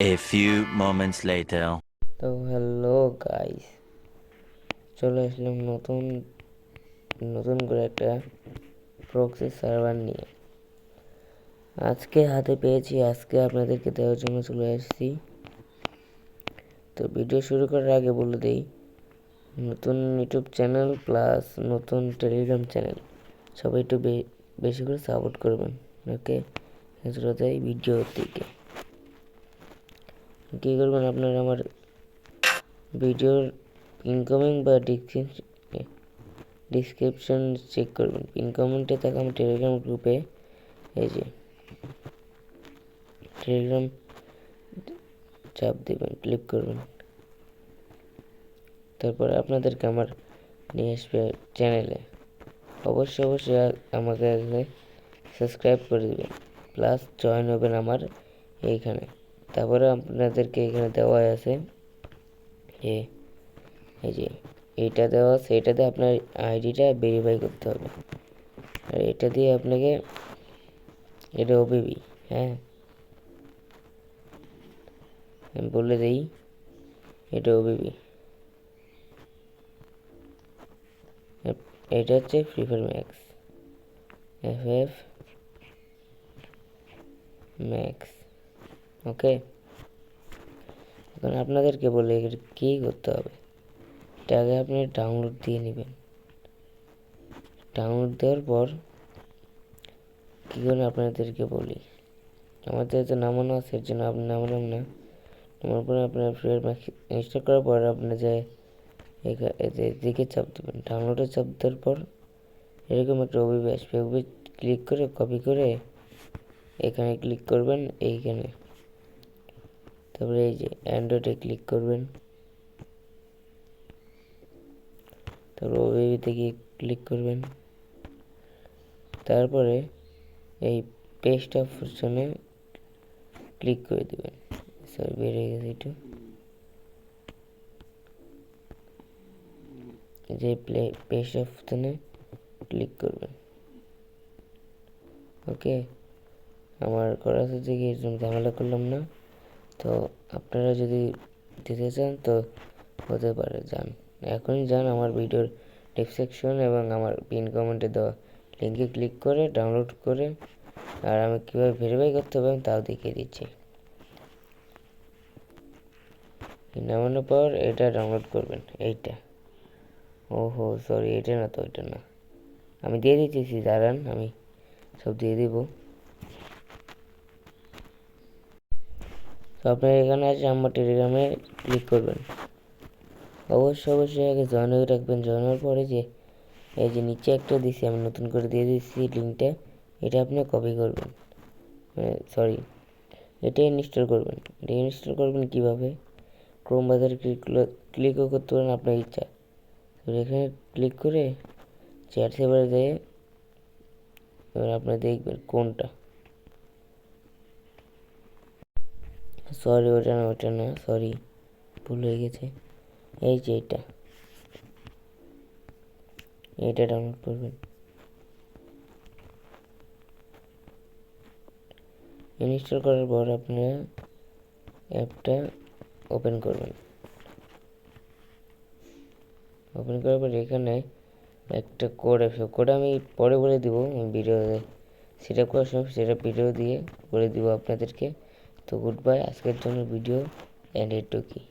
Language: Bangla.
A few moments later. তো হ্যালো গাইস, চলে আসলাম নতুন নতুন করে একটা প্রক্সি সার্ভার নিয়ে। আজকে হাতে পেয়েছি, আজকে আপনাদেরকে দেওয়ার জন্য চলে আসছি। তো ভিডিও শুরু করার আগে বলে দেই, নতুন ইউটিউব চ্যানেল প্লাস নতুন টেলিগ্রাম চ্যানেল, সবাই একটু বেশি করে সাপোর্ট করবেন। ওকে, চলে যাই ভিডিওর দিকে। কী করবেন, আপনারা আমার ভিডিওর ইনকামিং বা ডিসক্রিপশন চেক করবেন। পিন কমেন্টে থাকা আমার টেলিগ্রাম গ্রুপে, এই যে টেলিগ্রাম চাপ দেবেন, ক্লিক করবেন। তারপর আপনাদেরকে আমার নিয়ে আসবে চ্যানেলে। অবশ্যই আমাকে সাবস্ক্রাইব করে দেবেন, প্লাস জয়েন হবেন আমার এইখানে। তারপরে আপনাদেরকে এখানে দেওয়া আছে এই যে এইটা দেওয়া আছে, এটা দিয়ে আপনার আইডিটা ভেরিফাই করতে হবে। আর এটা দিয়ে আপনাকে, এটা ওবিবি, হ্যাঁ আমি বলে দিই, এটা ওবিবি, এটা হচ্ছে Free Fire Max, FF Max. Okay, এখন আপনাদেরকে বলে কী করতে হবে। এটা আগে আপনি ডাউনলোড দিয়ে নেবেন। ডাউনলোড দেওয়ার পর কী করে আপনাদেরকে বলি, আমাদের তো নামানো আছে, এর জন্য আপনি নামালাম না। নামার পরে আপনার ফ্রি ফায়ার ম্যাক্স ইনস্টল করার পর আপনি যে এদিকে চাপ দেবেন, ডাউনলোডে চাপ দেওয়ার পর এরকম একটা ওবিবি আসবে। ওবিবি ক্লিক করে কপি করে এখানে ক্লিক করবেন, এইখানে। তারপরে এই যে অ্যান্ড্রয়েডে ক্লিক করবেন, তারপর ওবিবিতে গিয়ে ক্লিক করবেন। তারপরে এই পেস্ট অপশনে ক্লিক করে দেবেন। সরি, বেড়ে গেছে একটু। যে পেস্ট অপশনে ক্লিক করবেন। ওকে, আমার করা হচ্ছে কি, এর জন্য ঝামেলা করলাম না। তো আপনারা যদি দিতে চান তো হতে পারে, যান এখনই যান আমার ভিডিওর ডেসক্রিপশন এবং আমার পিন কমেন্টে দেওয়া লিঙ্কে ক্লিক করে ডাউনলোড করে, আর আমি কীভাবে ভেরিফাই করতে হবে তাও দেখিয়ে দিচ্ছি। নামানোর পর এটা ডাউনলোড করবেন, এইটা। ওহো সরি, এটা না তো, এটা না, আমি দিয়ে দিচ্ছি, দাঁড়ান আমি সব দিয়ে দিব। তো আপনার এখানে আছে, আমার টেলিগ্রামে ক্লিক করবেন। অবশ্যই আগে জয়েন হয়ে রাখবেন। জয়েন হওয়ার পরে যে এই যে নিচে একটা দিছি, আমি নতুন করে দিয়ে দিচ্ছি লিঙ্কটা, এটা আপনি কপি করবেন, সরি এটা ইনস্টল করবেন। এটা ইনস্টল করবেন কীভাবে, ক্রোম বাজারে ক্লিকও করতে পারেন আপনার ইচ্ছা। তো এখানে ক্লিক করে চ্যাট সেভারে যেয়ে এবার আপনি দেখবেন কোনটা, সরি ওটা না, সরি ভুল হয়ে গেছে। এই যে এটা ডাউনলোড করবেন। ইনস্টল করার পর আপনারা অ্যাপটা ওপেন করবেন। ওপেন করার পর এখানে একটা কোড আসবে, কোড আমি পরে বলে দিব ভিডিওতে, সেটা করার সময় সেটা ভিডিও দিয়ে বলে দিব আপনাদেরকে। তো গুড বাই, আজকের জন্য ভিডিও এন্ড এটুকুই।